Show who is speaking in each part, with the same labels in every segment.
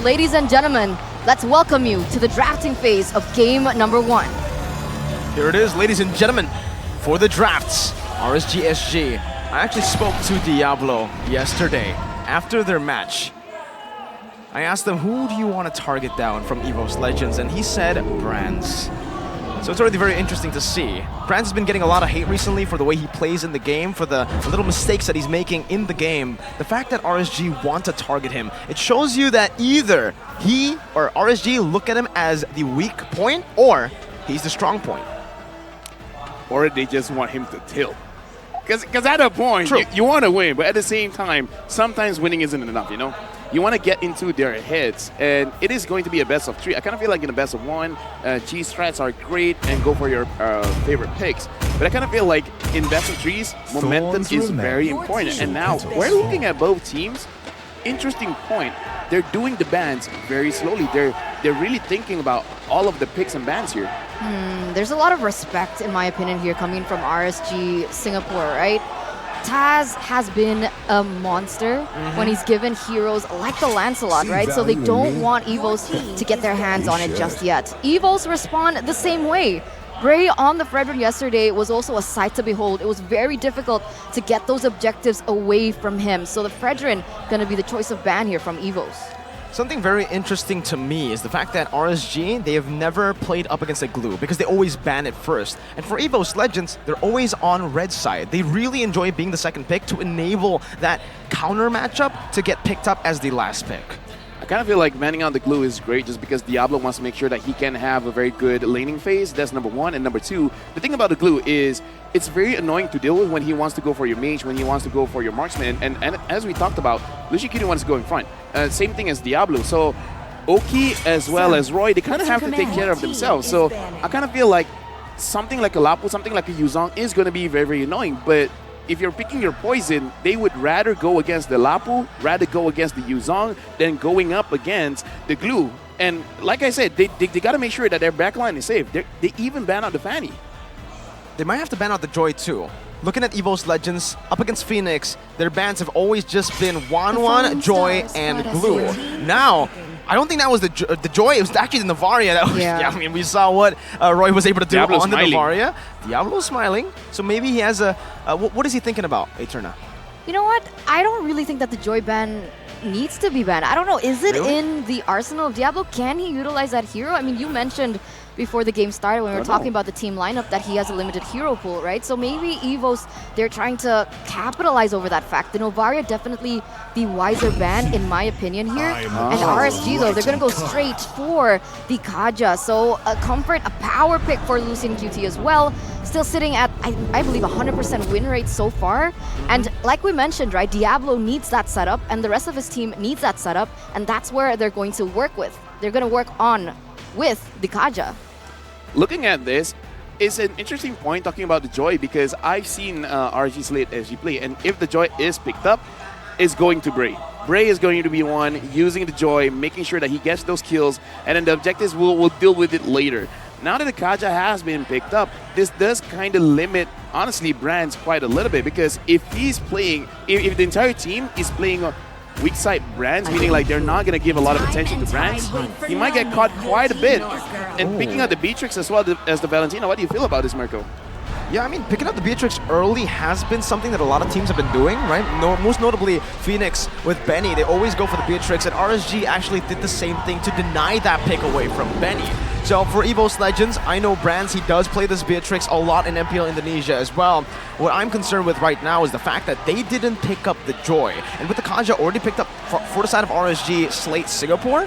Speaker 1: Ladies and gentlemen, let's welcome you to the drafting phase of game number 1.
Speaker 2: Here it is, ladies and gentlemen, for the drafts, RSG SG. I actually spoke to Diablo yesterday after their match. I asked them, who do you want to target down from EVOS Legends? And he said, Brands. So it's already very interesting to see. Brands has been getting a lot of hate recently for the way he plays in the game, for the little mistakes that he's making in the game. The fact that RSG want to target him, it shows you that either he or RSG look at him as the weak point, or he's the strong point.
Speaker 3: Or they just want him to tilt. Because at a point, you want to win, but at the same time, sometimes winning isn't enough, you know? You want to get into their heads, and it is going to be a best of 3. I kind of feel like in a best of 1, G strats are great and go for your favorite picks. But I kind of feel like in best of 3s, momentum is very important. And now, we're looking at both teams. Interesting point. They're doing the bans very slowly. They're really thinking about all of the picks and bans here.
Speaker 1: There's a lot of respect, in my opinion, here coming from RSG Singapore, right? Taz has been a monster when he's given heroes like the Lancelot, right? So they don't want EVOS to get their hands on it just yet. EVOS respond the same way. Bray on the Fredrin yesterday was also a sight to behold. It was very difficult to get those objectives away from him. So the Fredrin going to be the choice of ban here from EVOS.
Speaker 2: Something very interesting to me is the fact that RSG, they have never played up against a glue because they always ban it first. And for EVOS Legends, they're always on red side. They really enjoy being the second pick to enable that counter matchup to get picked up as the last pick.
Speaker 3: I kind of feel like banning out the glue is great just because Diablo wants to make sure that he can have a very good laning phase. That's number 1. And number 2, the thing about the glue is it's very annoying to deal with when he wants to go for your mage, when he wants to go for your marksman. And as we talked about, Lushikiri wants to go in front. Same thing as Diablo. So Oki as well as Roy, they kind of have to take care of themselves. So I kind of feel like something like a Lapu, something like a Yuzong is going to be very, very annoying. But if you're picking your poison, they would rather go against the Lapu, rather go against the Yuzong, than going up against the glue. And like I said, they got to make sure that their backline is safe. They even ban out the Fanny.
Speaker 2: They might have to ban out the Joy too. Looking at EVOS Legends, up against Phoenix, their bans have always just been Wanwan, Joy, and Glue. Now, I don't think that was the Joy, it was actually the Navaria. That was, yeah, I mean, we saw what Roy was able to do on the Navaria. Diablo's smiling, so maybe he has a... what is he thinking about, Eterna?
Speaker 1: You know what? I don't really think that the Joy ban needs to be banned. I don't know, is it in the arsenal of Diablo? Can he utilize that hero? I mean, you mentioned before the game started when we were talking about the team lineup that he has a limited hero pool, right? So maybe EVOS, they're trying to capitalize over that fact. The Novaria definitely the wiser ban, in my opinion, here. And RSG, though, they're going to go straight for the Kaja. So a comfort, a power pick for Lucian QT as well. Still sitting at, I believe, 100% win rate so far. And like we mentioned, right, Diablo needs that setup, and the rest of his team needs that setup, and that's where they're going to work with. They're going to work on with the Kaja.
Speaker 3: Looking at this, it's an interesting point talking about the Joy because I've seen RSG SLATE as you play, and if the Joy is picked up, it's going to Bray. Bray is going to be one using the Joy, making sure that he gets those kills, and then the objectives will deal with it later. Now that the Kaja has been picked up, this does kind of limit, honestly, Brands quite a little bit because if he's playing, if the entire team is playing weak side Brands, meaning like they're not going to give a lot of attention to Brands, he might get caught quite a bit. And picking out the Beatrix as well as the Valentina, what do you feel about this, Mirko?
Speaker 2: Yeah, I mean, picking up the Beatrix early has been something that a lot of teams have been doing, right? Most notably, Phoenix with Benny, they always go for the Beatrix, and RSG actually did the same thing to deny that pick away from Benny. So for EVOS Legends, I know Brands, he does play this Beatrix a lot in MPL Indonesia as well. What I'm concerned with right now is the fact that they didn't pick up the Joy. And with the Kaja already picked up for the side of RSG SLATE Singapore,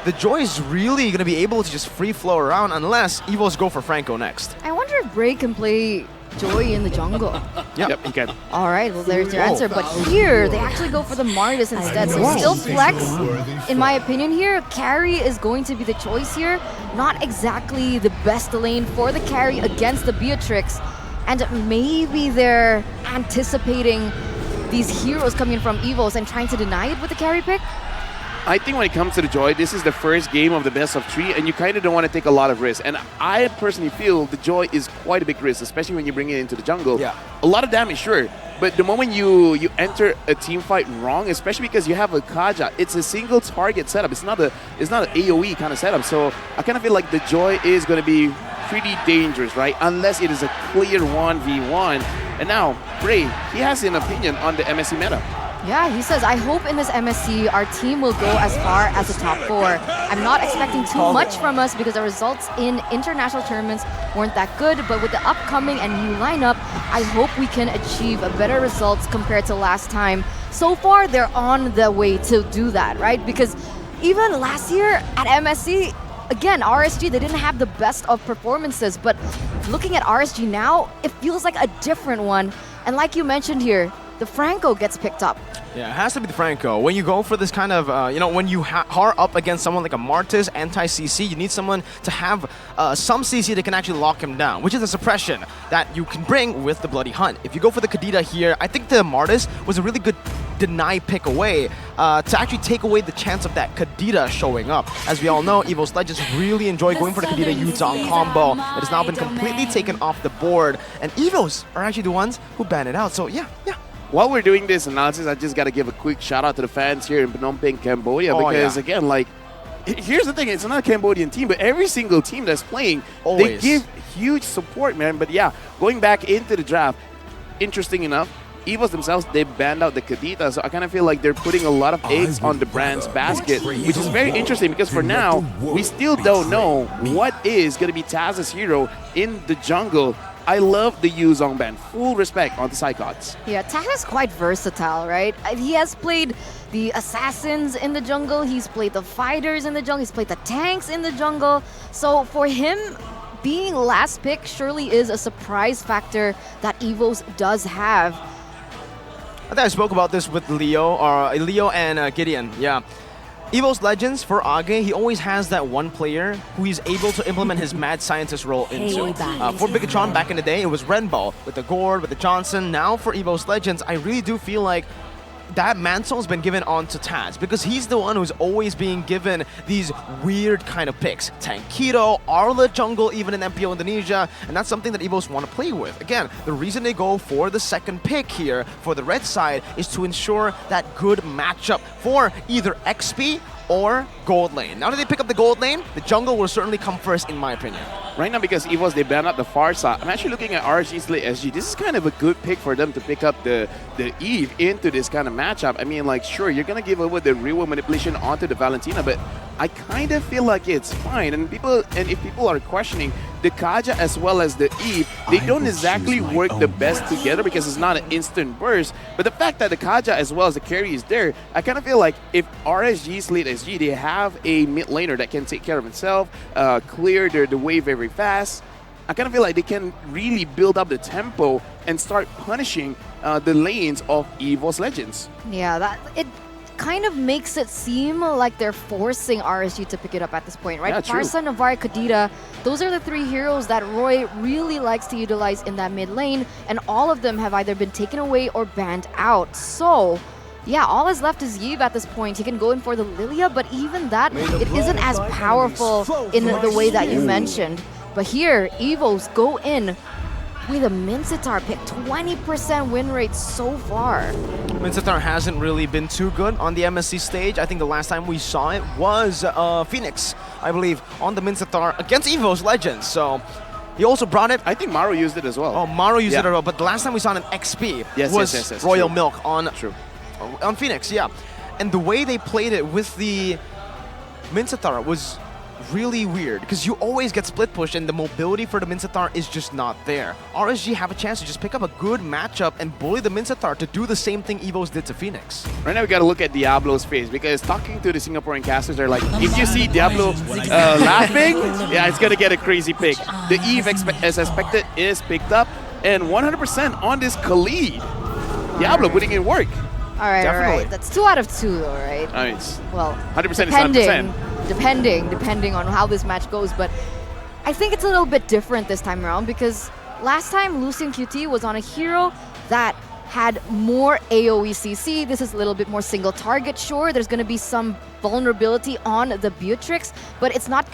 Speaker 2: the Joy is really going to be able to just free flow around unless EVOS go for Franco next.
Speaker 1: I wonder if Bray can play Joy in the jungle.
Speaker 3: Yep, he can.
Speaker 1: All right, well, there's your answer. But here, they actually go for the Martis instead. So still flex, in my opinion here. Carry is going to be the choice here. Not exactly the best lane for the carry against the Beatrix. And maybe they're anticipating these heroes coming from EVOS and trying to deny it with the carry pick.
Speaker 3: I think when it comes to the Joy, this is the first game of the best of 3, and you kind of don't want to take a lot of risks. And I personally feel the Joy is quite a big risk, especially when you bring it into the jungle.
Speaker 2: Yeah.
Speaker 3: A lot of damage, sure, but the moment you enter a team fight wrong, especially because you have a Kaja, it's a single target setup. It's not an AoE kind of setup. So I kind of feel like the Joy is going to be pretty dangerous, right? Unless it is a clear 1v1. And now, Bray, he has an opinion on the MSC meta.
Speaker 1: Yeah, he says, I hope in this MSC our team will go as far as the top 4. I'm not expecting too much from us because the results in international tournaments weren't that good, but with the upcoming and new lineup, I hope we can achieve better results compared to last time. So far, they're on the way to do that, right? Because even last year at MSC, again, RSG, they didn't have the best of performances, but looking at RSG now, it feels like a different one. And like you mentioned here, the Franco gets picked up.
Speaker 2: Yeah, it has to be the Franco. When you go for this kind of, when you are up against someone like a Martis, anti-CC, you need someone to have some CC that can actually lock him down, which is a suppression that you can bring with the Bloody Hunt. If you go for the Kadita here, I think the Martis was a really good deny pick away to actually take away the chance of that Kadita showing up. As we all know, EVOS Legends really enjoy going for the Kadita Yuzong combo. It has now been completely taken off the board, and EVOS are actually the ones who ban it out. So yeah.
Speaker 3: While we're doing this analysis, I just got to give a quick shout out to the fans here in Phnom Penh, Cambodia, because again, like, here's the thing, it's not a Cambodian team, but every single team that's playing, they give huge support, man. But yeah, going back into the draft, interesting enough, EVOS themselves, they banned out the Kadita, so I kind of feel like they're putting a lot of eggs on the brand's basket, which is very interesting because for now, we still don't know what is going to be Taz's hero in the jungle. I love the Yuzong ban. Full respect on the Psychots.
Speaker 1: Yeah, Taz is quite versatile, right? He has played the assassins in the jungle, he's played the fighters in the jungle, he's played the tanks in the jungle. So for him, being last pick surely is a surprise factor that EVOS does have.
Speaker 2: I think I spoke about this with Leo and Gideon. Yeah. EVOS Legends, for Age, he always has that one player who he's able to implement his mad scientist role into. For Bigatron back in the day, it was Renball with the Gord, with the Johnson. Now for EVOS Legends, I really do feel like that mantle has been given on to Taz because he's the one who's always being given these weird kind of picks. Tankito, Arla Jungle, even in MPO Indonesia, and that's something that EVOS want to play with. Again, the reason they go for the second pick here for the red side is to ensure that good matchup for either XP or gold lane. Now that they pick up the gold lane, the jungle will certainly come first in my opinion.
Speaker 3: Right now, because EVOS, they banned out the far side, I'm actually looking at RSG SLATE SG. This is kind of a good pick for them to pick up the Eve into this kind of matchup. I mean, like, sure, you're going to give over the real manipulation onto the Valentina, but I kind of feel like it's fine. And if people are questioning the Kaja as well as the Eve, they don't exactly work the best together because it's not an instant burst. But the fact that the Kaja as well as the carry is there, I kind of feel like if RSG SLATE SG, they have a mid laner that can take care of himself, clear the wave very fast, I kind of feel like they can really build up the tempo and start punishing the lanes of EVOS Legends.
Speaker 1: Yeah, it kind of makes it seem like they're forcing RSG to pick it up at this point, right?
Speaker 3: Yeah, true.
Speaker 1: Farsa, Navarre, Kadita, those are the three heroes that Roy really likes to utilize in that mid lane, and all of them have either been taken away or banned out. So yeah, all is left is Yves at this point. He can go in for the Lilia, but even that, it isn't as powerful in the way that you mentioned. But here, EVOS go in with a Mincitar pick, 20% win rate so far.
Speaker 2: Mincitar hasn't really been too good on the MSC stage. I think the last time we saw it was Phoenix, I believe, on the Mincitar against EVOS Legends. So he also brought it.
Speaker 3: I think Maru used it as well.
Speaker 2: Oh, Maru used it as well. But the last time we saw it in XP was Royal Milk on Phoenix, yeah. And the way they played it with the Mincitar was really weird because you always get split push and the mobility for the Mincitar is just not there. RSG have a chance to just pick up a good matchup and bully the Mincitar to do the same thing EVOS did to Phoenix.
Speaker 3: Right now we gotta look at Diablo's face because talking to the Singaporean casters, they're like, if you see Diablo laughing, yeah, it's gonna get a crazy pick. The Eve, as expected, is picked up and 100% on this Khalid. Diablo putting in work.
Speaker 1: All right. That's 2 out of 2 though, right?
Speaker 3: Nice.
Speaker 1: Well,
Speaker 3: 100% is 100%.
Speaker 1: Depending on how this match goes, but I think it's a little bit different this time around because last time Lucian QT was on a hero that had more AoE CC. This is a little bit more single target. Sure, there's going to be some vulnerability on the Beatrix, but it's not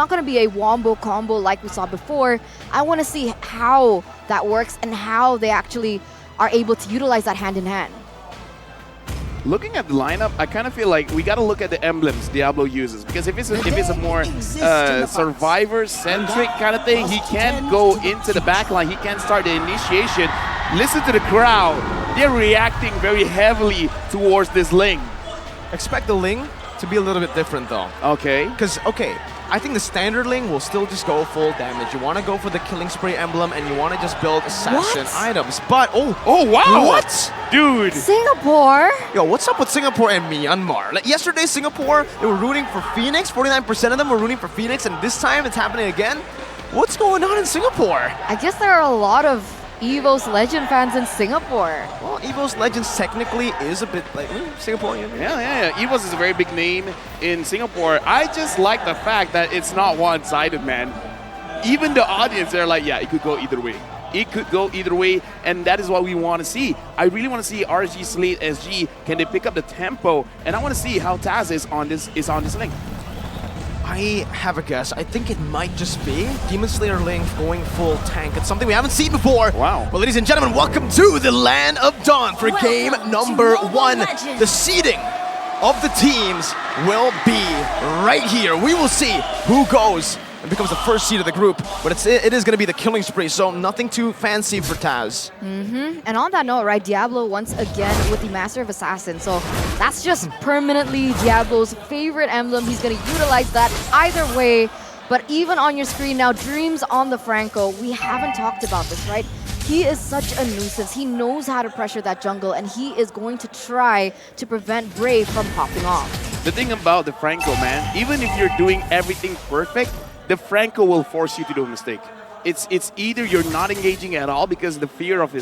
Speaker 1: going to be a wombo combo like we saw before. I want to see how that works and how they actually are able to utilize that hand in hand.
Speaker 3: Looking at the lineup, I kind of feel like we got to look at the emblems Diablo uses, because if it's a more survivor-centric kind of thing, he can't go into the backline, he can't start the initiation. Listen to the crowd. They're reacting very heavily towards this Ling.
Speaker 2: Expect the Ling to be a little bit different though.
Speaker 3: Okay.
Speaker 2: Because, I think the standard Ling will still just go full damage. You want to go for the Killing Spree emblem and you want to just build assassin items. But, oh wow!
Speaker 3: What? Dude!
Speaker 1: Singapore?
Speaker 2: Yo, what's up with Singapore and Myanmar? Like yesterday, Singapore, they were rooting for Phoenix. 49% of them were rooting for Phoenix, and this time it's happening again. What's going on in Singapore?
Speaker 1: I guess there are a lot of EVOS Legend fans in Singapore.
Speaker 2: Well, EVOS Legends technically is a bit like Singaporean.
Speaker 3: Yeah. EVOS is a very big name in Singapore. I just like the fact that it's not one-sided, man. Even the audience, they're like, yeah, it could go either way. It could go either way, and that is what we want to see. I really want to see RSG SLATE SG. Can they pick up the tempo? And I want to see how Taz is on this link.
Speaker 2: I have a guess. I think it might just be Demon Slayer Ling going full tank. It's something we haven't seen before.
Speaker 3: Wow.
Speaker 2: Well, ladies and gentlemen, welcome to the Land of Dawn for game number 1. The seeding of the teams will be right here. We will see who goes and becomes the first seed of the group, but it is going to be the Killing Spree, so nothing too fancy for Taz.
Speaker 1: And on that note, right, Diablo once again with the Master of Assassins, so that's just permanently Diablo's favorite emblem. He's going to utilize that either way, but even on your screen now, Dreams on the Franco. We haven't talked about this, right? He is such a nuisance. He knows how to pressure that jungle, and he is going to try to prevent Brave from popping off.
Speaker 3: The thing about the Franco, man, even if you're doing everything perfect, the Franco will force you to do a mistake. It's either you're not engaging at all because the fear of the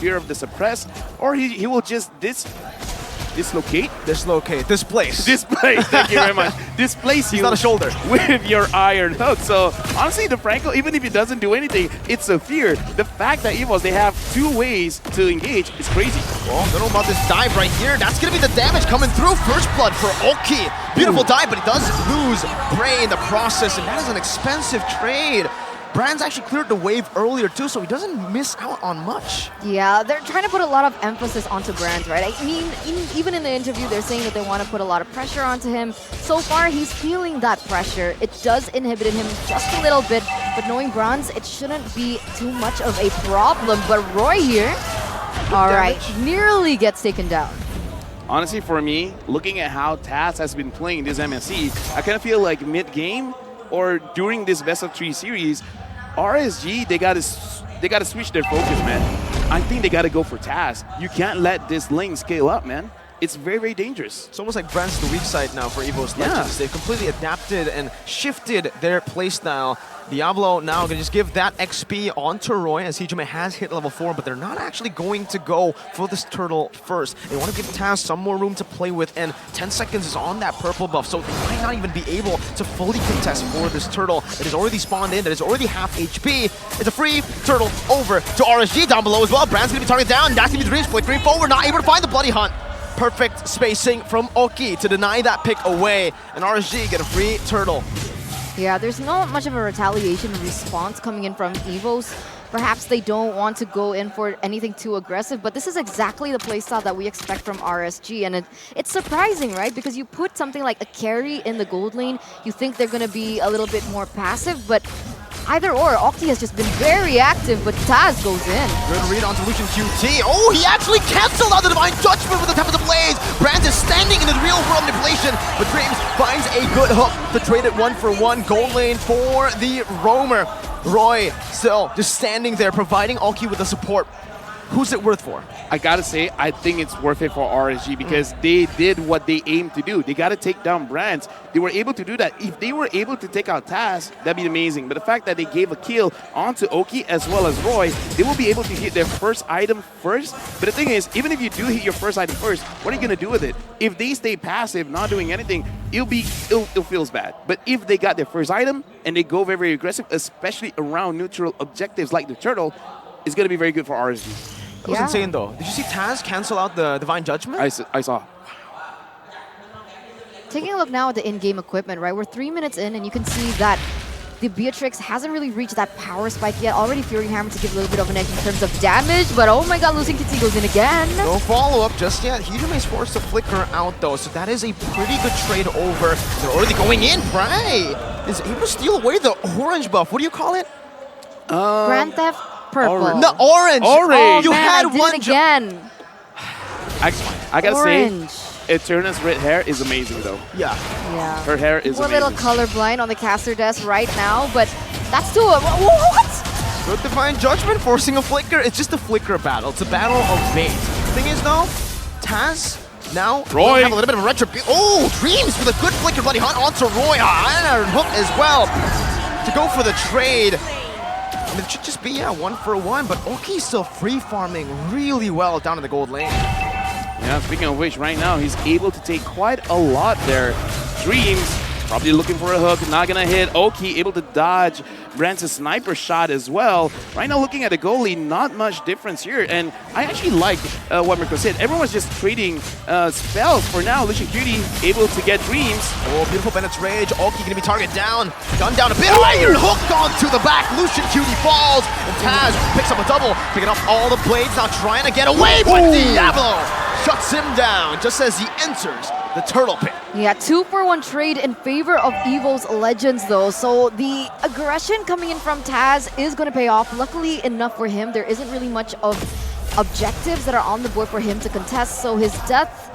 Speaker 3: fear of the suppress, or he will just dislocate.
Speaker 2: Displace.
Speaker 3: Thank you very much. Displace you.
Speaker 2: It's not a shoulder.
Speaker 3: With your iron hook. So honestly, the Franco, even if he doesn't do anything, it's a fear. The fact that EVOS, they have 2 ways to engage is crazy.
Speaker 2: Well, don't know about this dive right here. That's going to be the damage coming through. First blood for Oki. Beautiful dive, but he does lose Bray in the process, and that is an expensive trade. Brand's actually cleared the wave earlier too, so he doesn't miss out on much.
Speaker 1: Yeah, they're trying to put a lot of emphasis onto Brand, right? I mean, even in the interview, they're saying that they want to put a lot of pressure onto him. So far, he's feeling that pressure. It does inhibit him just a little bit, but knowing Bronze, it shouldn't be too much of a problem. But Roy here, all right, nearly gets taken down.
Speaker 3: Honestly, for me, looking at how Taz has been playing this MSC, I kind of feel like mid-game or during this best of 3 series, RSG, they gotta switch their focus, man. I think they gotta go for Taz. You can't let this Ling scale up, man. It's very, very dangerous.
Speaker 2: It's almost like Brand's the weak side now for EVOS Legends. They've completely adapted and shifted their playstyle. Diablo now going to just give that XP onto Roy, as Hijime has hit level 4, but they're not actually going to go for this turtle first. They want to give Taz some more room to play with, and 10 seconds is on that purple buff, so they might not even be able to fully contest for this turtle that is already spawned in, that is already half HP. It's a free turtle over to RSG down below as well. Brand's going to be targeted down. That's going to be Dreams flickering forward, not able to find the Bloody Hunt. Perfect spacing from Oki to deny that pick away, and RSG get a free turtle.
Speaker 1: Yeah, there's not much of a retaliation response coming in from EVOS. Perhaps they don't want to go in for anything too aggressive, but this is exactly the playstyle that we expect from RSG, and it's surprising, right? Because you put something like a carry in the gold lane, you think they're going to be a little bit more passive, but either or, Oki has just been very active, but Taz goes in.
Speaker 2: Good read onto Lucian QT. Oh, he actually canceled out the Divine Judgment with the Tempest of Blaze. Brand is standing in his real world manipulation, but Dreams finds a good hook to trade it 1-for-1. Gold lane for the Roamer. Roy still just standing there, providing Oki with the support. Who's it worth for?
Speaker 3: I gotta say, I think it's worth it for RSG because they did what they aimed to do. They gotta take down Brands. They were able to do that. If they were able to take out Taz, that'd be amazing. But the fact that they gave a kill onto Oki as well as Roy, they will be able to hit their first item first. But the thing is, even if you do hit your first item first, what are you gonna do with it? If they stay passive, not doing anything, it'll feels bad. But if they got their first item and they go very, very aggressive, especially around neutral objectives like the turtle, it's gonna be very good for RSG.
Speaker 2: That was insane, though. Did you see Taz cancel out the Divine Judgment?
Speaker 3: I saw.
Speaker 1: Taking a look now at the in-game equipment, right? We're 3 minutes in, and you can see that the Beatrix hasn't really reached that power spike yet. Already Fury Hammer to give a little bit of an edge in terms of damage, but oh my god, losing Kitty goes in again.
Speaker 2: No follow-up just yet. Hijime forced to flicker out though, so that is a pretty good trade over. They're already going in. Prey is able to steal away the orange buff. What do you call it?
Speaker 1: Grand Theft Purple.
Speaker 3: Orange.
Speaker 2: No, orange.
Speaker 1: Oh,
Speaker 2: You
Speaker 1: man,
Speaker 2: had
Speaker 1: I did
Speaker 2: one
Speaker 1: it again.
Speaker 3: I gotta
Speaker 1: Orange.
Speaker 3: say, Eterna's red hair is amazing though.
Speaker 2: Yeah.
Speaker 1: Yeah.
Speaker 3: Her hair is
Speaker 1: We're a
Speaker 3: amazing.
Speaker 1: little colorblind on the caster desk right now, but that's too. What?
Speaker 2: Good Divine Judgment forcing a flicker. It's just a flicker battle. It's a battle of bait. Thing is though, Taz now
Speaker 3: Roy.
Speaker 2: have a little bit of a retribution. Oh, Dreams with a good flicker bloody hunt onto Roy. Iron Hook as well to go for the trade. I mean, it should just be, yeah, 1-for-1, but Oki's still free farming really well down in the gold lane.
Speaker 3: Yeah, speaking of which, right now he's able to take quite a lot there. Dreams probably looking for a hook, not gonna hit. Oki able to dodge Brand's sniper shot as well. Right now looking at the goalie, not much difference here. And I actually like what Mirko said. Everyone's just trading spells for now. Lucian Cutie able to get Dreams.
Speaker 2: Oh, beautiful Bennett's Rage. Oki gonna be target down. Gun down a bit. Iron Hook onto the back. Lucian Cutie falls. And Taz picks up a double, picking up all the blades, now trying to get away, but Diablo shuts him down just as he enters the turtle pit.
Speaker 1: Yeah, 2-for-1 trade in favor of EVOS Legends though. So the aggression coming in from Taz is going to pay off. Luckily enough for him, there isn't really much of objectives that are on the board for him to contest. So his death,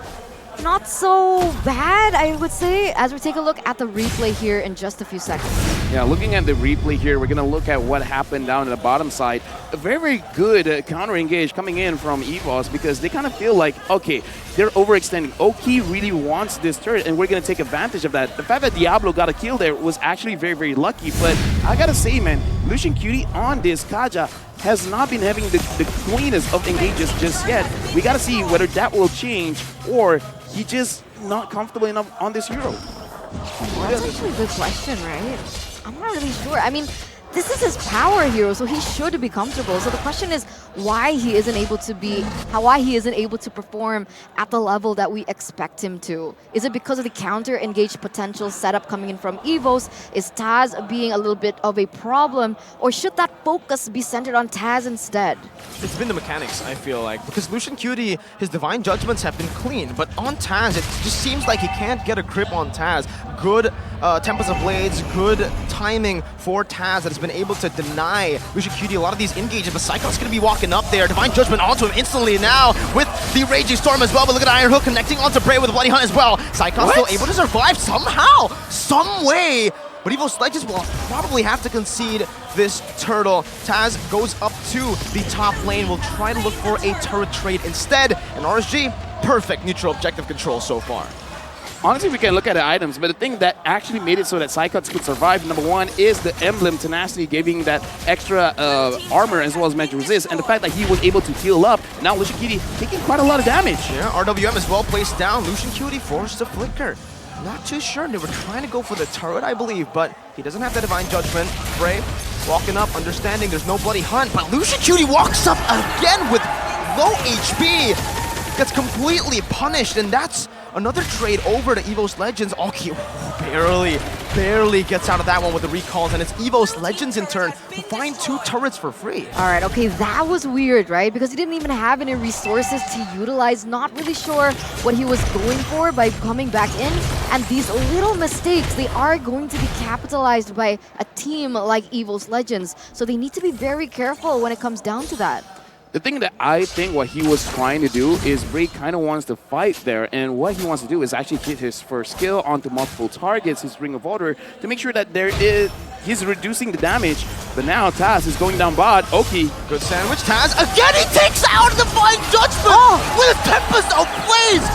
Speaker 1: not so bad, I would say, as we take a look at the replay here in just a few seconds.
Speaker 3: Yeah, looking at the replay here, we're going to look at what happened down at the bottom side. A very, very good counter engage coming in from EVOS because they kind of feel like, okay, they're overextending. Oki really wants this turret, and we're going to take advantage of that. The fact that Diablo got a kill there was actually very, very lucky, but I got to say, man, Lucian Cutie on this Kaja has not been having the cleanest of engages just yet. We got to see whether that will change or he just not comfortable enough on this hero.
Speaker 1: Well, that's actually a good question, right? I'm not really sure. I mean, this is his power hero, so he should be comfortable. So the question is why he isn't able to perform at the level that we expect him to. Is it because of the counter engaged potential setup coming in from EVOS? Is Taz being a little bit of a problem, or should that focus be centered on Taz instead?
Speaker 2: It's been the mechanics, I feel like, because Lucian Cutie, his Divine Judgments have been clean, but on Taz, it just seems like he can't get a grip on Taz. Good Tempest of Blades, good timing for Taz that has been able to deny Lucian Cutie a lot of these engages, but Psychon's going to be walking up there. Divine Judgment onto him instantly now with the Raging Storm as well, but look at Iron Hook connecting onto Bray with a Bloody Hunt as well. Psychon's still able to survive somehow, some way, but EVOS Legends will probably have to concede this turtle. Taz goes up to the top lane, will try to look for a turret trade instead, and RSG, perfect neutral objective control so far.
Speaker 3: Honestly, we can look at the items, but the thing that actually made it so that Psychots could survive, number one, is the emblem Tenacity giving that extra armor as well as magic resist, and the fact that he was able to heal up. Now Lucian Cutie taking quite a lot of damage.
Speaker 2: Yeah, RWM is well placed down. Lucian Cutie forced to flicker. Not too sure. They were trying to go for the turret, I believe, but he doesn't have the Divine Judgment. Bray walking up, understanding there's no Bloody Hunt, but Lucian Cutie walks up again with low HP. Gets completely punished, and that's another trade over to EVOS Legends. Oki barely gets out of that one with the recalls, and it's EVOS Legends in turn to find 2 turrets for free.
Speaker 1: All right, okay, that was weird, right? Because he didn't even have any resources to utilize. Not really sure what he was going for by coming back in. And these little mistakes, they are going to be capitalized by a team like EVOS Legends. So they need to be very careful when it comes down to that.
Speaker 3: The thing that I think what he was trying to do is Bray kind of wants to fight there, and what he wants to do is actually hit his first skill onto multiple targets, his Ring of Order, to make sure that he's reducing the damage. But now Taz is going down bot. Oki.
Speaker 2: Good sandwich. Taz again, he takes out the Divine Judgment with a Tempest of Blades.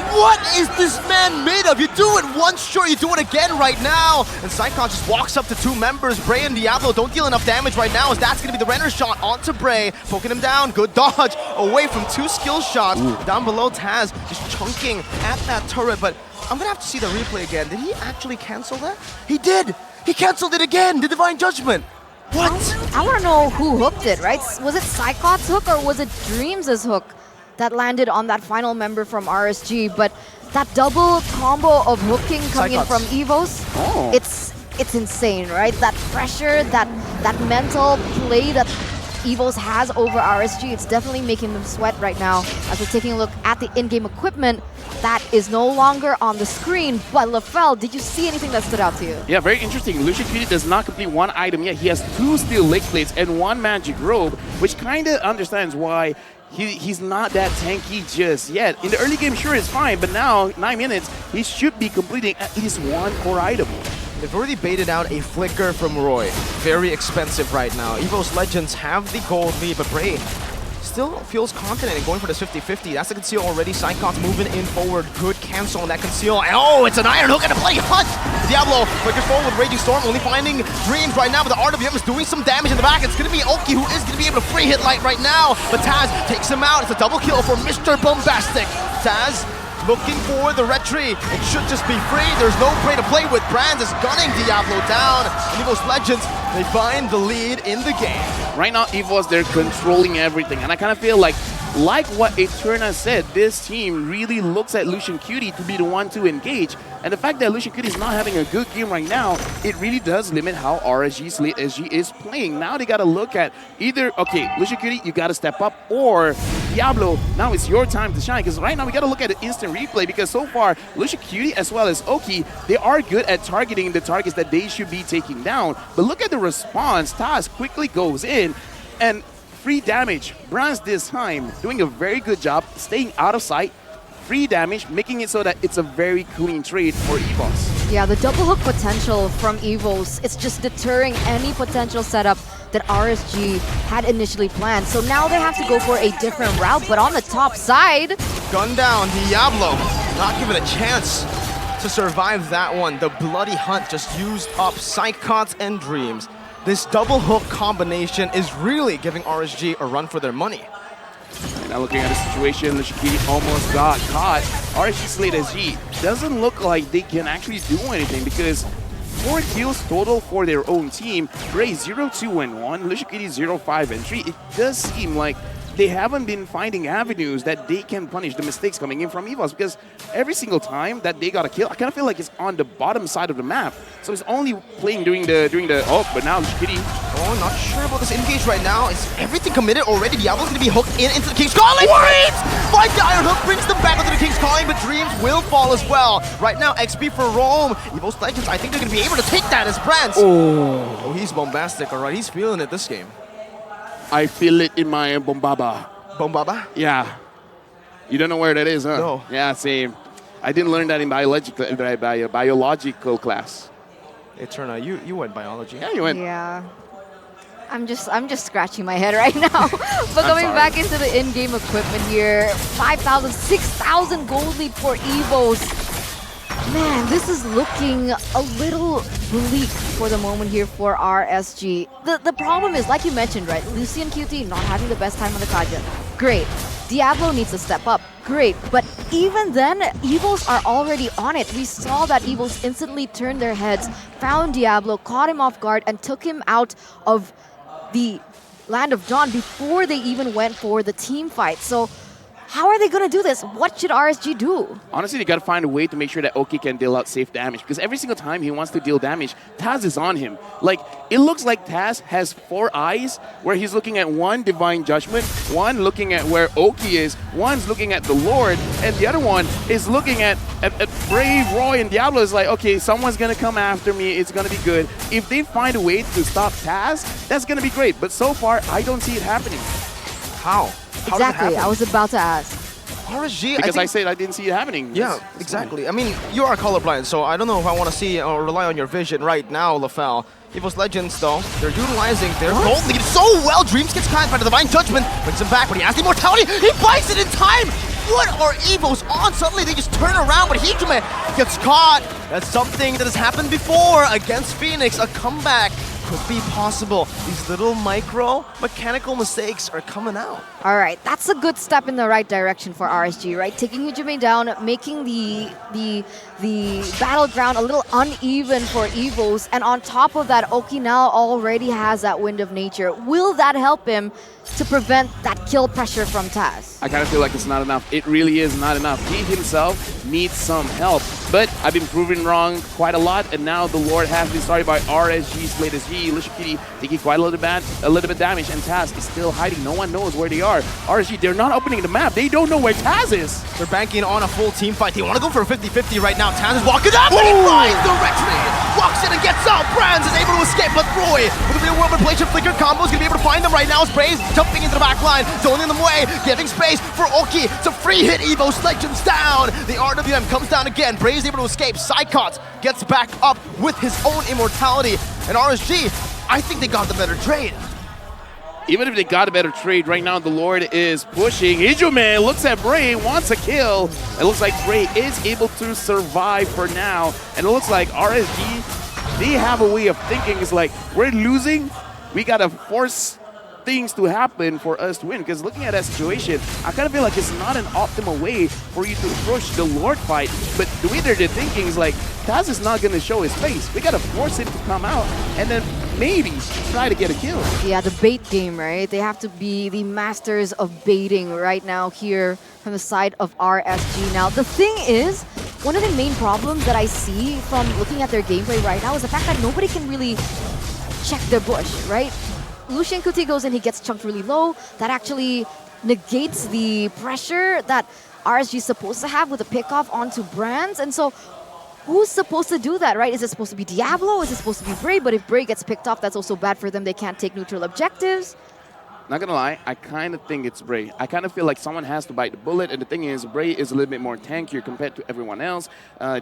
Speaker 2: What is this man made of? You do it once, sure, you do it again right now. And Psychon just walks up to 2 members. Bray and Diablo don't deal enough damage right now, as that's going to be the render shot onto Bray. Poking him down, good dodge, away from 2 skill shots. Down below, Taz just chunking at that turret, but I'm going to have to see the replay again. Did he actually cancel that? He did! He canceled it again, the Divine Judgment. What?
Speaker 1: I want to know who hooked it, right? Was it Psychot's hook or was it Dreams' hook that landed on that final member from RSG? But that double combo of hooking coming in
Speaker 2: Psychots.
Speaker 1: from EVOS,
Speaker 3: Oh.
Speaker 1: it's insane, right? That pressure, that mental play that EVOS has over RSG, it's definitely making them sweat right now. As we're taking a look at the in-game equipment, that is no longer on the screen. But LaFell, did you see anything that stood out to you?
Speaker 3: Yeah, very interesting. Lucian Cutie does not complete one item yet. He has 2 steel leg plates and 1 magic robe, which kind of understands why he's not that tanky just yet. In the early game, sure, it's fine, but now, 9 minutes, he should be completing at least 1 core item.
Speaker 2: They've already baited out a flicker from Roy. Very expensive right now. EVOS Legends have the gold lead, but Bray still feels confident in going for this 50-50. That's the conceal already. Psychots moving in forward. Good cancel on that conceal. And oh, it's an iron hook and a play hunt. Diablo flickers forward with Raging Storm, only finding Dreams right now, but the RWM is doing some damage in the back. It's going to be Oki who is going to be able to free hit Light right now, but Taz takes him out. It's a double kill for Mr. Bombastic. Taz looking for the red tree. It should just be free. There's no prey to play with. Brands is gunning Diablo down. And EVOS Legends, they find the lead in the game.
Speaker 3: Right now, EVOS, they're controlling everything. And I kind of feel like what Eterna said, this team really looks at Lucian Cutie to be the one to engage. And the fact that Lucian Cutie is not having a good game right now, it really does limit how RSG SLATE SG is playing. Now they got to look at either, okay, Lucian Cutie, you got to step up, or Diablo, now it's your time to shine. Because right now we got to look at the instant replay, because so far, Lucian Cutie as well as Oki, they are good at targeting the targets that they should be taking down. But look at the response. Taz quickly goes in, and free damage. Brands this time doing a very good job staying out of sight. Free damage, making it so that it's a very clean trade for EVOS.
Speaker 1: Yeah, the double hook potential from EVOS, it's just deterring any potential setup that RSG had initially planned. So now they have to go for a different route, but on the top side,
Speaker 2: Gun down, Diablo. Not given a chance to survive that one. The bloody hunt just used up Psychots and Dreams. This double hook combination is really giving RSG a run for their money.
Speaker 3: And now looking at the situation, Lucian Cutie almost got caught. RSG SLATE SG doesn't look like they can actually do anything, because 4 kills total for their own team. Bray 0-2-1, Lucian Cutie 0-5-3. It does seem like they haven't been finding avenues that they can punish the mistakes coming in from EVOS, because every single time that they got a kill, I kind of feel like it's on the bottom side of the map. So it's only playing during the oh, but now Lucian Cutie.
Speaker 2: Oh, not sure about this engage right now. Is everything committed already? Diablo's gonna be hooked into the King's Calling. Dreams! Find the Iron Hook, brings them back into the King's Calling, but Dreams will fall as well. Right now, XP for Rome. EVOS Legends, I think they're gonna be able to take that as Brands. Oh, he's bombastic, all right. He's feeling it this game.
Speaker 3: I feel it in my Bombaba.
Speaker 2: Bombaba?
Speaker 3: Yeah. You don't know where that is, huh?
Speaker 2: No.
Speaker 3: Yeah, same. I didn't learn that in biological class.
Speaker 2: Eterna, you went biology.
Speaker 3: Yeah, you went.
Speaker 1: yeah. I'm just scratching my head right now. But going back into the in-game equipment here, 5,000, 6,000 gold lead for EVOS. Man, this is looking a little bleak for the moment here for RSG. The problem is, like you mentioned, right? Lucian QT not having the best time on the Kaja. Great. Diablo needs to step up. Great. But even then, EVOS are already on it. We saw that EVOS instantly turned their heads, found Diablo, caught him off guard, and took him out of the Land of Dawn before they even went for the team fight. So how are they going to do this? What should RSG do?
Speaker 3: Honestly, they got to find a way to make sure that Oki can deal out safe damage, because every single time he wants to deal damage, Taz is on him. Like, it looks like Taz has 4 eyes, where he's looking at one Divine Judgment, one looking at where Oki is, one's looking at the Lord, and the other one is looking at Brave, Roy, and Diablo. Is like, okay, someone's going to come after me. It's going to be good. If they find a way to stop Taz, that's going to be great. But so far, I don't see it happening.
Speaker 2: How?
Speaker 1: Exactly, I was about to ask.
Speaker 2: RSG,
Speaker 3: Because I said I didn't see it happening.
Speaker 2: Yeah, exactly. I mean, you are colorblind, so I don't know if I want to see or rely on your vision right now, LaFell. EVOS Legends, though, they're utilizing their gold lead so well. Dreams gets cracked by the Divine Judgment, brings him back, but he has the immortality. He bites it in time. What are EVOS on? Suddenly they just turn around, but Hijime gets caught. That's something that has happened before against Phoenix. A comeback could be possible. These little micro mechanical mistakes are coming out.
Speaker 1: All right, that's a good step in the right direction for RSG, right? Taking Hijime down, making the battleground a little uneven for EVOS, and on top of that, Oki now already has that Wind of Nature. Will that help him to prevent that kill pressure from Taz?
Speaker 3: I kind of feel like it's not enough. It really is not enough. He himself needs some help. But I've been proven wrong quite a lot, and now the Lord has been started by RSG SLATE. Lucio Kitty taking quite a little bit damage, and Taz is still hiding. No one knows where they are. RSG, they're not opening the map. They don't know where Taz is.
Speaker 2: They're banking on a full team fight. They want to go for a 50-50 right now. Taz is walking up, and he finds the retreat. Walks in and gets out. Brands is able to escape, but Roy, with the real world manipulation flicker combo, is going to be able to find them right now. Sprays jumping into the back line, zoning them away, giving space for Oki to free hit EVOS. Legends down. The RWM comes down again. Bray is able to escape. Psychot gets back up with his own immortality. And RSG, I think they got the better trade.
Speaker 3: Even if they got a better trade, right now the Lord is pushing. Hijime looks at Bray, wants a kill. It looks like Bray is able to survive for now. And it looks like RSG, they have a way of thinking. It's like, we're losing, we gotta force things to happen for us to win. Because looking at that situation, I kind of feel like it's not an optimal way for you to approach the Lord fight. But the way they're thinking is like, Taz is not going to show his face. We got to force him to come out and then maybe try to get a kill.
Speaker 1: Yeah, the bait game, right? They have to be the masters of baiting right now here from the side of RSG. Now, the thing is, one of the main problems that I see from looking at their gameplay right now is the fact that nobody can really check their bush, right? Lucian Kuti goes in, he gets chunked really low. That actually negates the pressure that RSG is supposed to have with a pickoff onto Brands. And so, who's supposed to do that, right? Is it supposed to be Diablo? Is it supposed to be Bray? But if Bray gets picked off, that's also bad for them. They can't take neutral objectives.
Speaker 3: Not gonna lie, I kind of think it's Bray. I kind of feel like someone has to bite the bullet, and the thing is, Bray is a little bit more tankier compared to everyone else.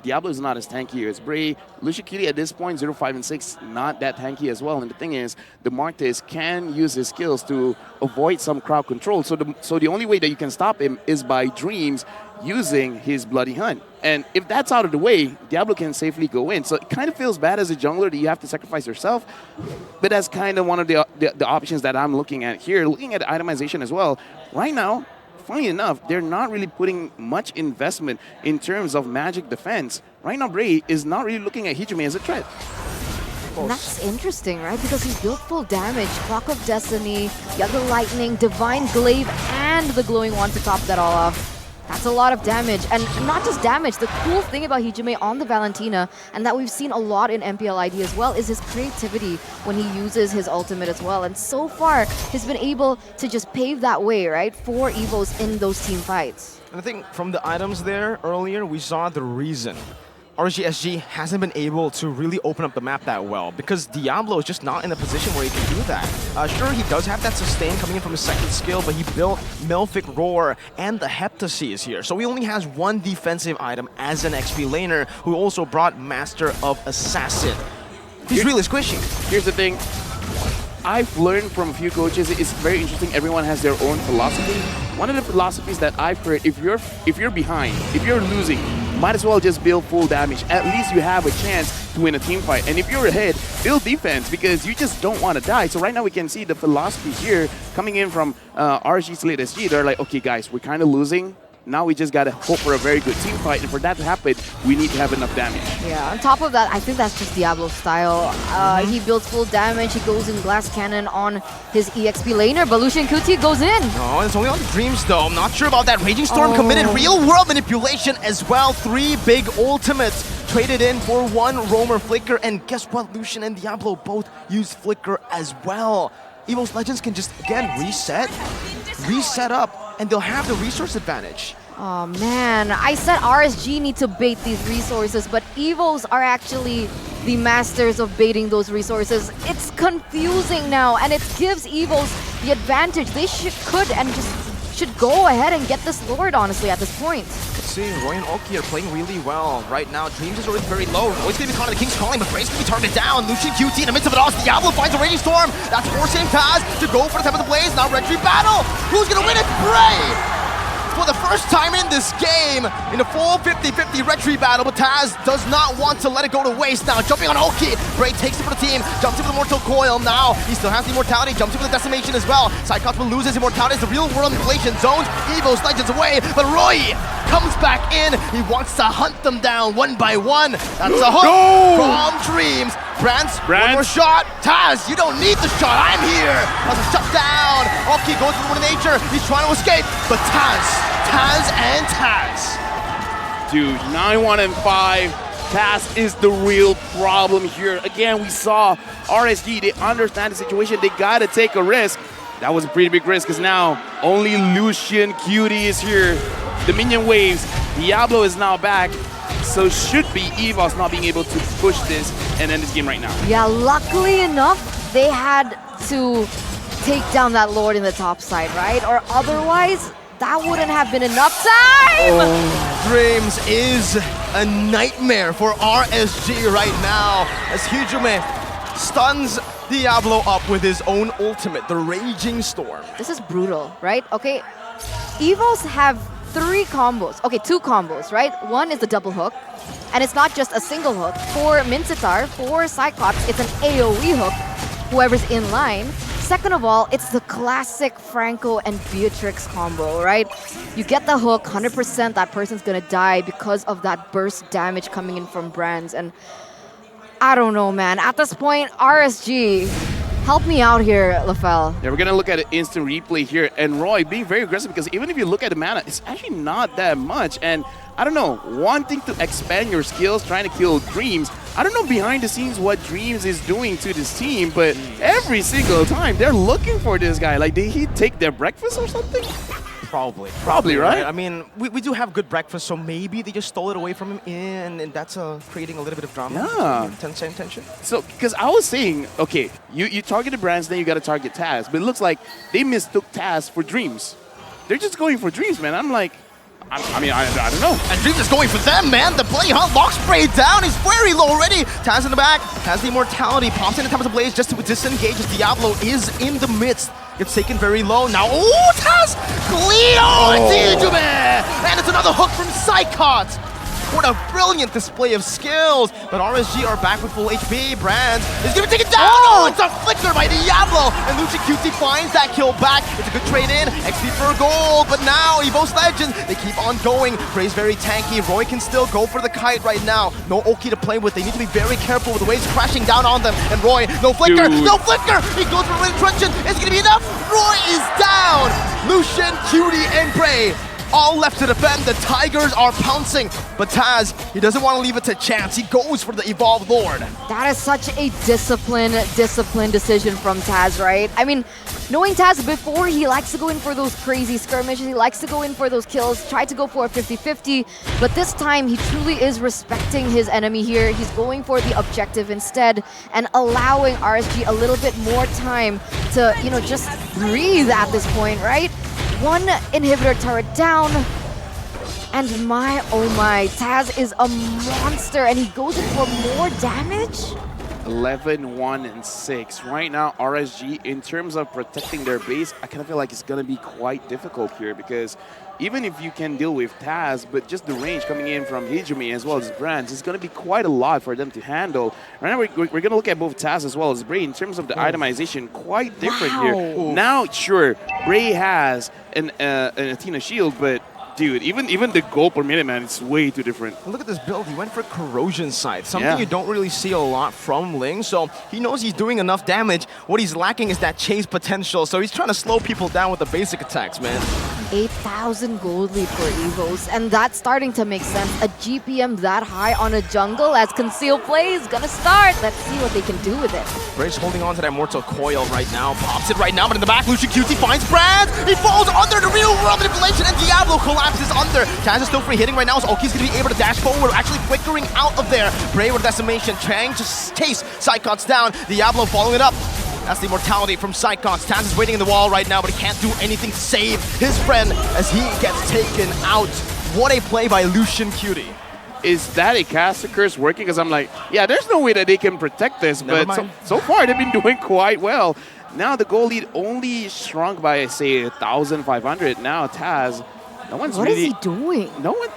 Speaker 3: Diablo is not as tanky as Bray. Lucio Kitty at this point, 0, 5, and 6, not that tanky as well. And the thing is, the Martes can use his skills to avoid some crowd control. So the only way that you can stop him is by Dreams using his Bloody Hunt. And if that's out of the way, Diablo can safely go in. So it kind of feels bad as a jungler that you have to sacrifice yourself. But that's kind of one of the options that I'm looking at here. Looking at itemization as well. Right now, funny enough, they're not really putting much investment in terms of magic defense. Right now, Bray is not really looking at Hijime as a threat.
Speaker 1: And that's interesting, right? Because he's built full damage. Clock of Destiny, you have the Lightning, Divine Glaive, and the Glowing Wand to top that all off. That's a lot of damage. And not just damage, the cool thing about Hijime on the Valentina, and that we've seen a lot in MPL ID as well, is his creativity when he uses his ultimate as well. And so far, he's been able to just pave that way, right, for EVOS in those team fights.
Speaker 2: And I think from the items there earlier, we saw the reason RSG SG hasn't been able to really open up the map that well because Diablo is just not in a position where he can do that. Sure, he does have that sustain coming in from his second skill, but he built Melphic Roar and the Heptaseas here. So he only has one defensive item as an XP laner who also brought Master of Assassin. He's really squishy.
Speaker 3: Here's the thing. I've learned from a few coaches, it's very interesting, everyone has their own philosophy. One of the philosophies that I've heard, if you're behind, if you're losing, might as well just build full damage. At least you have a chance to win a team fight. And if you're ahead, build defense because you just don't want to die. So right now we can see the philosophy here coming in from RSG SLATE. They're like, okay guys, we're kind of losing. Now we just got to hope for a very good team fight. And for that to happen, we need to have enough damage.
Speaker 1: Yeah, on top of that, I think that's just Diablo style. He builds full damage. He goes in Glass Cannon on his EXP laner, but Lucian Kuti goes in.
Speaker 2: Oh, it's only on the Dreams though. I'm not sure about that. Raging Storm committed real world manipulation as well. 3 big ultimates traded in for 1 Roamer Flicker. And guess what? Lucian and Diablo both use Flicker as well. EVOS Legends can just, again, reset up, and they'll have the resource advantage.
Speaker 1: Oh man, I said RSG need to bait these resources, but EVOS are actually the masters of baiting those resources. It's confusing now, and it gives EVOS the advantage. They could and just should go ahead and get this Lord, honestly, at this point.
Speaker 2: Let's see, Roy and Oki are playing really well right now. Dreams is already very low. Roy's gonna be caught in the King's Calling, but Bray's gonna be targeted down. Lucian QT in the midst of it all. Diablo finds a Raging Storm. That's forcing Taz to go for the Temple of the Blaze. Now Red Tree battle. Who's gonna win it? Bray! for the first time in this game in a full 50-50 retry battle, but Taz does not want to let it go to waste now. Jumping on Oki, Bray takes it for the team, jumps in for the Mortal Coil now. He still has the Immortality, jumps in for the Decimation as well. Cyclops will lose his Immortality. It's the real world inflation zones. EVOS Legends away, but Roy comes back in. He wants to hunt them down one by one. That's a hook from Dreams. Brands, one more shot. Taz, you don't need the shot. I'm here. That's a shut down. Oki goes for the Wind of Nature. He's trying to escape, but Taz and Taz.
Speaker 3: Dude, 9-1 and 5. Taz is the real problem here. Again, we saw RSG. They understand the situation. They gotta take a risk. That was a pretty big risk because now only Lucian Cutie is here. The minion waves. Diablo is now back. So should be EVOS not being able to push this and end this game right now.
Speaker 1: Yeah, luckily enough, they had to take down that Lord in the top side, right? Or otherwise, that wouldn't have been enough time!
Speaker 2: Dreams is a nightmare for RSG right now as Hijume stuns Diablo up with his own ultimate, the Raging Storm.
Speaker 1: This is brutal, right? Okay, EVOS have 3 combos. Okay, 2 combos, right? One is the double hook, and it's not just a single hook. For Mincetar, for Cyclops, it's an AoE hook, whoever's in line. Second of all, it's the classic Franco and Beatrix combo, right? You get the hook, 100% that person's gonna die because of that burst damage coming in from Brands. And I don't know, man. At this point, RSG, help me out here, LaFell.
Speaker 3: Yeah, we're going to look at an instant replay here. And Roy being very aggressive because even if you look at the mana, it's actually not that much. And I don't know, wanting to expand your skills, trying to kill Dreams. I don't know behind the scenes what Dreams is doing to this team, but every single time they're looking for this guy. Like, did he take their breakfast or something?
Speaker 2: Probably,
Speaker 3: right?
Speaker 2: I mean, we do have good breakfast, so maybe they just stole it away from him, and that's creating a little bit of drama.
Speaker 3: Yeah.
Speaker 2: Same tension.
Speaker 3: So, because I was saying, okay, you targeted Brands, then you got to target Taz, but it looks like they mistook Taz for Dreams. They're just going for Dreams, man. I'm like, I don't know.
Speaker 2: And Dreams is going for them, man. The Bloody Hunt lock spray down. He's very low already. Taz in the back has the Immortality. Pops in the Tempest of Blaze just to disengage as Diablo is in the midst. Gets taken very low. Now, Taz! Cleo! And it's another hook from Psychot. What a brilliant display of skills. But RSG are back with full HP. Brands is going to take it down. Oh, it's a flicker by Diablo. And Lucian QT finds that kill back. It's a good trade in. XP for gold. But now, EVOS Legends, they keep on going. Bray's very tanky. Roy can still go for the kite right now. No Oki to play with. They need to be very careful with the waves crashing down on them. And Roy, no flicker.
Speaker 3: Dude.
Speaker 2: No flicker. He goes for retrenchant. Is it going to be enough? Roy is down. Lucian, Cutie, and Bray all left to defend. The Tigers are pouncing, but Taz, he doesn't want to leave it to chance. He goes for the Evolved Lord.
Speaker 1: That is such a disciplined decision from Taz, right? I mean, knowing Taz before, he likes to go in for those crazy skirmishes. He likes to go in for those kills, try to go for a 50-50, but this time he truly is respecting his enemy here. He's going for the objective instead and allowing RSG a little bit more time to, you know, just breathe at this point, right? One inhibitor turret down, and oh my, Taz is a monster, and he goes in for more damage?
Speaker 3: 11-1 and 6. Right now, RSG, in terms of protecting their base, I kind of feel like it's going to be quite difficult here because even if you can deal with Taz, but just the range coming in from Hijume as well as Brands, it's going to be quite a lot for them to handle. Right now, we're going to look at both Taz as well as Bray in terms of the itemization, quite different here. Now, sure, Bray has an Athena shield, but dude, even the gold per minute, man, it's way too different.
Speaker 2: Look at this build. He went for Corrosion Sight, something you don't really see a lot from Ling. So he knows he's doing enough damage. What he's lacking is that chase potential. So he's trying to slow people down with the basic attacks, man.
Speaker 1: 8,000 gold lead for EVOS, and that's starting to make sense. A GPM that high on a jungle as Conceal Play is gonna start. Let's see what they can do with it.
Speaker 2: Bray's holding on to that Mortal Coil right now. Pops it right now, but in the back, Lucian QT finds Brands. He falls under the real world manipulation, and Diablo collapses under. Taz is still free hitting right now, so Oki's gonna be able to dash forward, actually flickering out of there. Bray with Decimation, trying to chase Psychots down. Diablo following it up. That's the Immortality from Psychots. Taz is waiting in the wall right now, but he can't do anything to save his friend as he gets taken out. What a play by Lucian Cutie.
Speaker 3: Is that a caster curse working? Because I'm like, yeah, there's no way that they can protect this, but so far they've been doing quite well. Now the goal lead only shrunk by, say, 1,500. Now Taz No one's
Speaker 1: What is
Speaker 3: really.
Speaker 1: he doing?
Speaker 3: No one.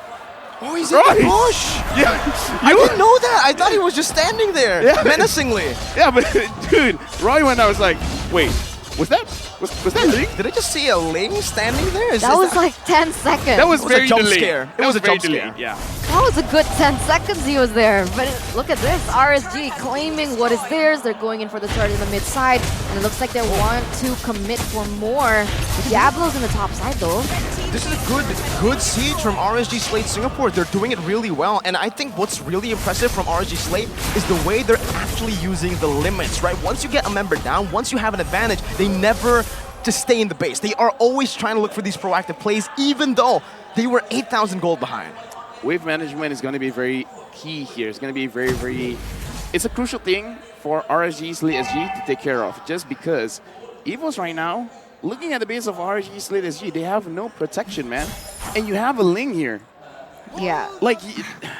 Speaker 2: Oh, he's in the bush.
Speaker 3: Yeah.
Speaker 2: I didn't know that. I thought he was just standing there,
Speaker 3: Yeah.
Speaker 2: menacingly.
Speaker 3: Yeah, but dude, Roy went. I was like, wait, was that Ling?
Speaker 2: Did I just see a Ling standing there?
Speaker 1: That was like 10 seconds.
Speaker 3: That was
Speaker 2: It was a
Speaker 3: very
Speaker 2: jump
Speaker 3: delayed.
Speaker 2: scare. It was a
Speaker 3: very
Speaker 2: jump scare.
Speaker 3: delayed, yeah.
Speaker 1: That was a good 10 seconds he was there. But look at this. RSG claiming what is theirs. They're going in for the start in the mid side. And it looks like they want to commit for more. Diablo's in the top side though.
Speaker 2: This is a good siege from RSG SLATE Singapore. They're doing it really well. And I think what's really impressive from RSG SLATE is the way they're actually using the limits, right? Once you get a member down, once you have an advantage, they never just stay in the base. They are always trying to look for these proactive plays, even though they were 8,000 gold behind.
Speaker 3: Wave management is going to be very key here. It's going to be very. It's a crucial thing for RSG SLATE SG to take care of, just because EVOS right now, looking at the base of RSG SLATE SG, they have no protection, man. And you have a Ling here.
Speaker 1: Yeah.
Speaker 3: Like,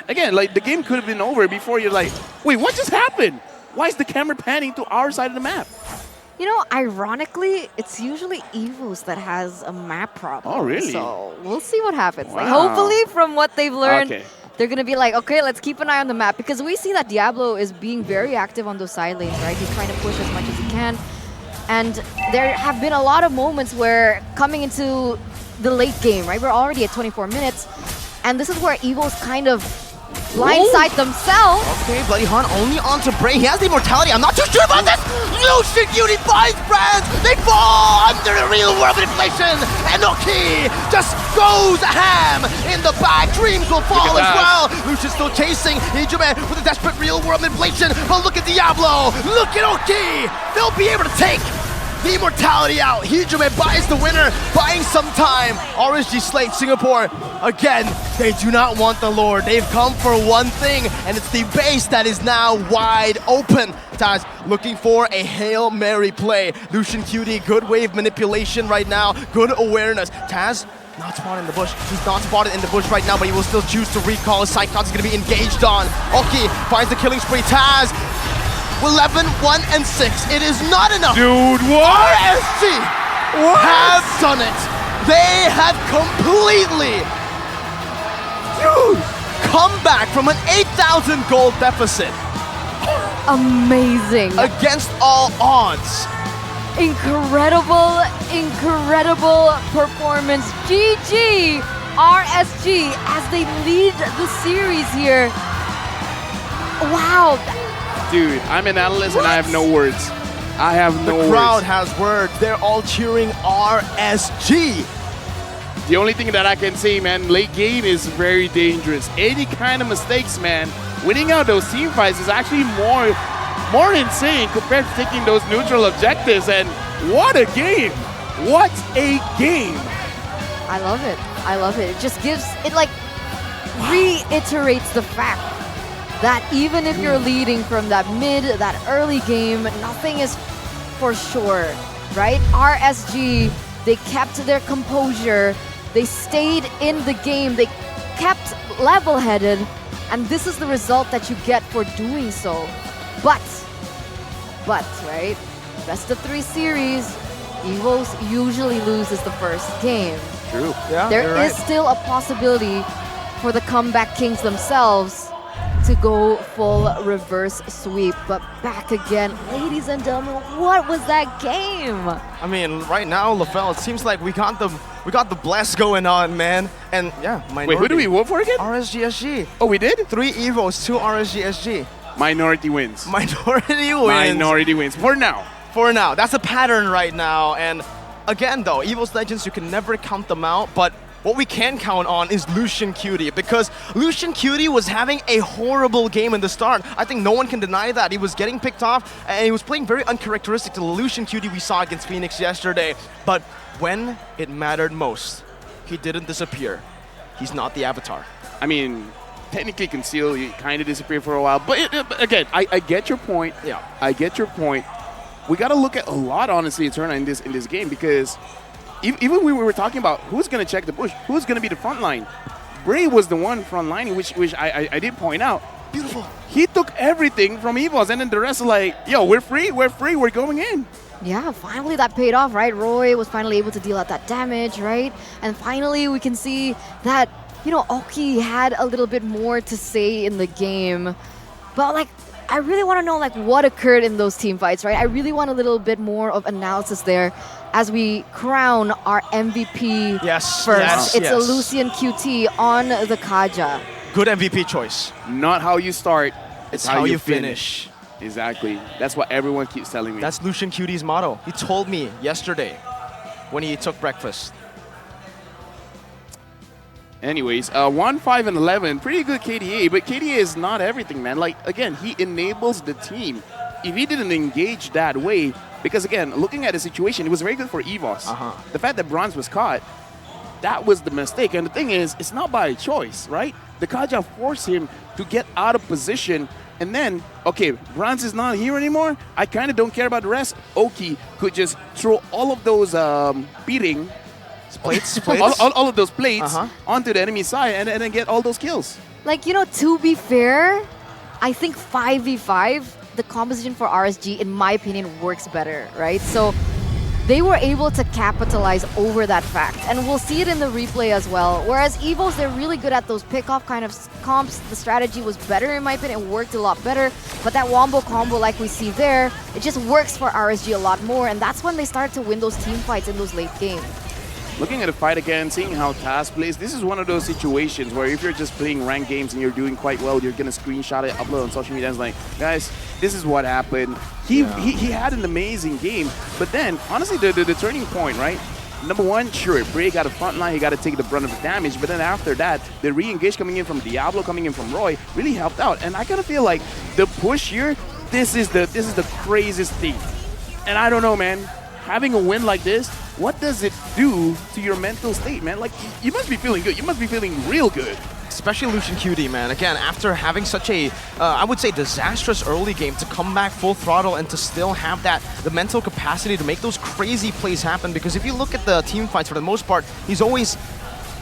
Speaker 3: again, like the game could have been over before you're like, wait, what just happened? Why is the camera panning to our side of the map?
Speaker 1: You know, ironically, it's usually EVOS that has a map problem.
Speaker 3: Oh, really?
Speaker 1: So we'll see what happens. Like,
Speaker 3: Wow.
Speaker 1: hopefully, from what they've learned,
Speaker 3: Okay.
Speaker 1: they're going to be like, okay, let's keep an eye on the map. Because we see that Diablo is being very active on those side lanes, right? He's trying to push as much as he can. And there have been a lot of moments where coming into the late game, right? We're already at 24 minutes. And this is where EVOS kind of blindside themselves.
Speaker 2: Okay, Bloody Han only onto Bray. He has the immortality. I'm not too sure about this. Lucian Cutie finds Brands. They fall under the real world manipulation. And Oki just goes ham in the back. Dreams will fall as
Speaker 3: that.
Speaker 2: well. Lucian's still chasing Hijume with a desperate real world manipulation. But look at Diablo. Look at Oki. They'll be able to take the immortality out. Hijume buys the winner, buying some time. RSG SLATE Singapore, again, they do not want the Lord. They've come for one thing, and it's the base that is now wide open. Taz looking for a Hail Mary play. Lucian Cutie, good wave manipulation right now, good awareness. Taz, not spotted in the bush. He's not spotted in the bush right now, but he will still choose to recall. Psychon's is going to be engaged on. Oki finds the killing spree. Taz, 11, 1, and 6. It is not enough.
Speaker 3: Dude, what?
Speaker 2: RSG have done it. They have completely, come back from an 8,000 gold deficit
Speaker 1: Amazing.
Speaker 2: against all odds.
Speaker 1: Incredible, incredible performance. GG RSG as they lead the series here. Wow.
Speaker 3: Dude, I'm an analyst and I have no words. I have no words.
Speaker 2: The crowd has words. They're all cheering RSG.
Speaker 3: The only thing that I can say, man, late game is very dangerous. Any kind of mistakes, man, winning out those team fights is actually more insane compared to taking those neutral objectives. And what a game! What a game!
Speaker 1: I love it. I love it. It just gives, it like reiterates the fact that even if you're leading from that mid, that early game, nothing is for sure, right? RSG, they kept their composure. They stayed in the game. They kept level-headed. And this is the result that you get for doing so. But, right? Best of 3 series, EVOS usually loses the first game.
Speaker 3: True.
Speaker 2: Yeah,
Speaker 1: There is still a possibility for the comeback kings themselves to go full reverse sweep. But back again, ladies and gentlemen, what was that game?
Speaker 2: I mean, right now, LaFell, it seems like we got the bless going on, man. And yeah, minority.
Speaker 3: Wait, who do we vote for again?
Speaker 2: RSG SG.
Speaker 3: Oh, we did?
Speaker 2: 3 EVOS, 2 RSG SG.
Speaker 3: Minority wins.
Speaker 2: Minority wins.
Speaker 3: Minority wins. For now.
Speaker 2: For now. That's a pattern right now. And again, though, EVOS Legends, you can never count them out. But what we can count on is Lucian Cutie, because Lucian Cutie was having a horrible game in the start. I think no one can deny that. He was getting picked off, and he was playing very uncharacteristic to the Lucian Cutie we saw against Phoenix yesterday. But when it mattered most, he didn't disappear. He's not the Avatar.
Speaker 3: I mean, technically Conceal, you kind of disappeared for a while. But again, I get your point.
Speaker 2: Yeah.
Speaker 3: I get your point. We got to look at a lot, honestly, in this game, because even we were talking about who's going to check the bush, who's going to be the front line. Bray was the one front lining, which I did point out.
Speaker 2: Beautiful.
Speaker 3: He took everything from EVOS, and then the rest are like, yo, we're free, we're going in.
Speaker 1: Yeah, finally that paid off, right? Roy was finally able to deal out that damage, right? And finally we can see that, you know, Oki had a little bit more to say in the game. But like, I really want to know like what occurred in those team fights, right? I really want a little bit more of analysis there as we crown our MVP
Speaker 2: Yes,
Speaker 1: first.
Speaker 2: yes,
Speaker 1: It's a
Speaker 2: yes.
Speaker 1: Lucian QT on the Kaja.
Speaker 2: Good MVP choice.
Speaker 3: Not how you start,
Speaker 2: It's how you finish.
Speaker 3: Exactly. That's what everyone keeps telling me.
Speaker 2: That's Lucian QT's motto. He told me yesterday when he took breakfast.
Speaker 3: Anyways, 1, 5, and 11, pretty good KDA, but KDA is not everything, man. Like, again, he enables the team. If he didn't engage that way, because again, looking at the situation, it was very good for EVOS. The fact that Bronze was caught, that was the mistake. And the thing is, it's not by choice, right? The Kaja forced him to get out of position. And then, okay, Bronze is not here anymore. I kind of don't care about the rest. Oki could just throw all of those beating
Speaker 2: Plates.
Speaker 3: all of those plates onto the enemy side and then get all those kills.
Speaker 1: Like, you know, to be fair, I think 5v5, the composition for RSG, in my opinion, works better, right? So they were able to capitalize over that fact. And we'll see it in the replay as well. Whereas EVOS, they're really good at those pick-off kind of comps. The strategy was better, in my opinion. It worked a lot better. But that wombo combo, like we see there, it just works for RSG a lot more. And that's when they started to win those team fights in those late games.
Speaker 3: Looking at the fight again, seeing how Taz plays, this is one of those situations where if you're just playing ranked games and you're doing quite well, you're going to screenshot it, upload on social media, and it's like, guys, this is what happened. He had an amazing game, but then, honestly, the turning point, right? Number one, sure, Bray got a front line, he got to take the brunt of the damage, but then after that, the re-engage coming in from Diablo, coming in from Roy, really helped out. And I kind of feel like the push here, this is the craziest thing. And I don't know, man, having a win like this, what does it do to your mental state, man? Like, you must be feeling good. You must be feeling real good.
Speaker 2: Especially Lucian QT, man. Again, after having such a, I would say, disastrous early game, to come back full throttle and to still have the mental capacity to make those crazy plays happen. Because if you look at the team fights, for the most part, he's always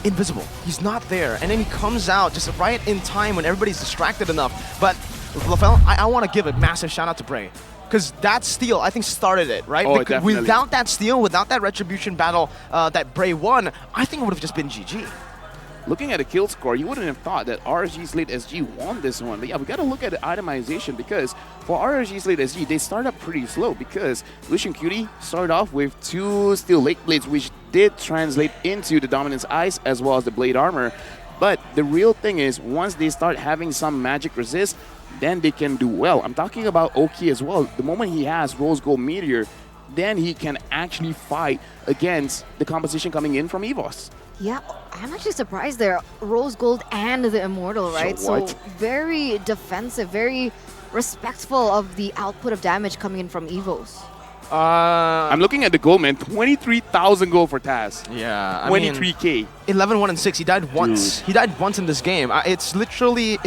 Speaker 2: invisible. He's not there. And then he comes out just right in time when everybody's distracted enough. But, LaFell, I want to give a massive shout out to Bray. Because that steal, I think, started it, right?
Speaker 3: Oh,
Speaker 2: because
Speaker 3: definitely.
Speaker 2: without that steal, without that retribution battle that Bray won, I think it would have just been GG.
Speaker 3: Looking at the kill score, you wouldn't have thought that RSG SLATE SG won this one. But yeah, we got to look at the itemization because for RSG SLATE SG, they start up pretty slow because Lucian QT started off with 2 Steel Lake Blades, which did translate into the Dominance Ice as well as the Blade Armor. But the real thing is, once they start having some magic resist, then they can do well. I'm talking about Oki as well. The moment he has Rose Gold Meteor, then he can actually fight against the composition coming in from EVOS.
Speaker 1: Yeah, I'm actually surprised there. Rose Gold and the Immortal, right? So very defensive, very respectful of the output of damage coming in from EVOS.
Speaker 3: I'm looking at the gold, man. 23,000 gold for Taz.
Speaker 2: Yeah, I
Speaker 3: 23K.
Speaker 2: 11-1-6. He died once. He died once in this game. It's literally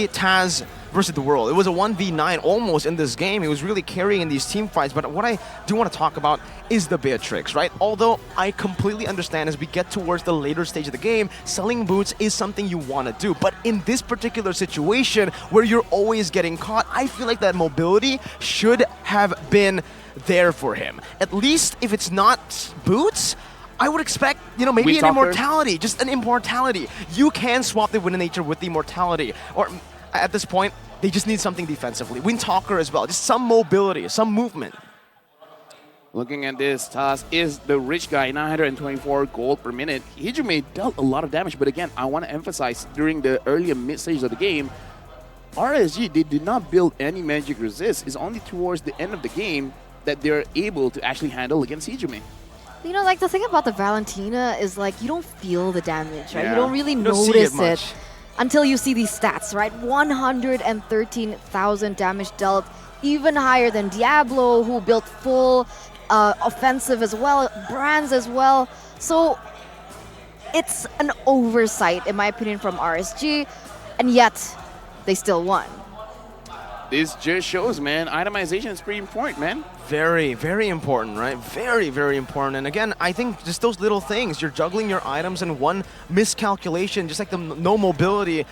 Speaker 2: Taz versus the world. It was a 1v9 almost in this game. He was really carrying in these team fights. But what I do want to talk about is the Beatrix, right? Although I completely understand as we get towards the later stage of the game, selling boots is something you want to do. But in this particular situation where you're always getting caught, I feel like that mobility should have been there for him. At least if it's not boots, I would expect, you know, maybe an immortality, just an immortality. You can swap the Wind Nature with the immortality. Or at this point, they just need something defensively. Wind Talker as well, just some mobility, some movement.
Speaker 3: Looking at this, Taz is the rich guy, 924 gold per minute. Hijime dealt a lot of damage, but again, I want to emphasize during the early and mid stage of the game, RSG, they did not build any magic resist. It's only towards the end of the game that they're able to actually handle against Hijime.
Speaker 1: You know, like the thing about the Valentina is like you don't feel the damage, right?
Speaker 3: Yeah.
Speaker 1: You don't really notice it until you see these stats, right? 113,000 damage dealt, even higher than Diablo, who built full offensive as well, Brands as well. So it's an oversight, in my opinion, from RSG, and yet they still won.
Speaker 3: This just shows, man, itemization is pretty important, man.
Speaker 2: Very, very important, right? Very, very important. And again, I think just those little things, you're juggling your items and one miscalculation, just like the no mobility,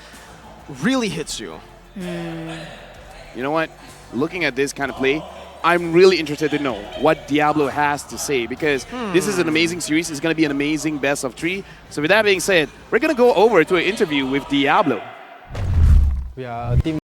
Speaker 2: really hits you.
Speaker 3: You know what? Looking at this kind of play, I'm really interested to know what Diablo has to say because this is an amazing series. It's going to be an amazing best of 3. So with that being said, we're going to go over to an interview with Diablo.
Speaker 4: We are a team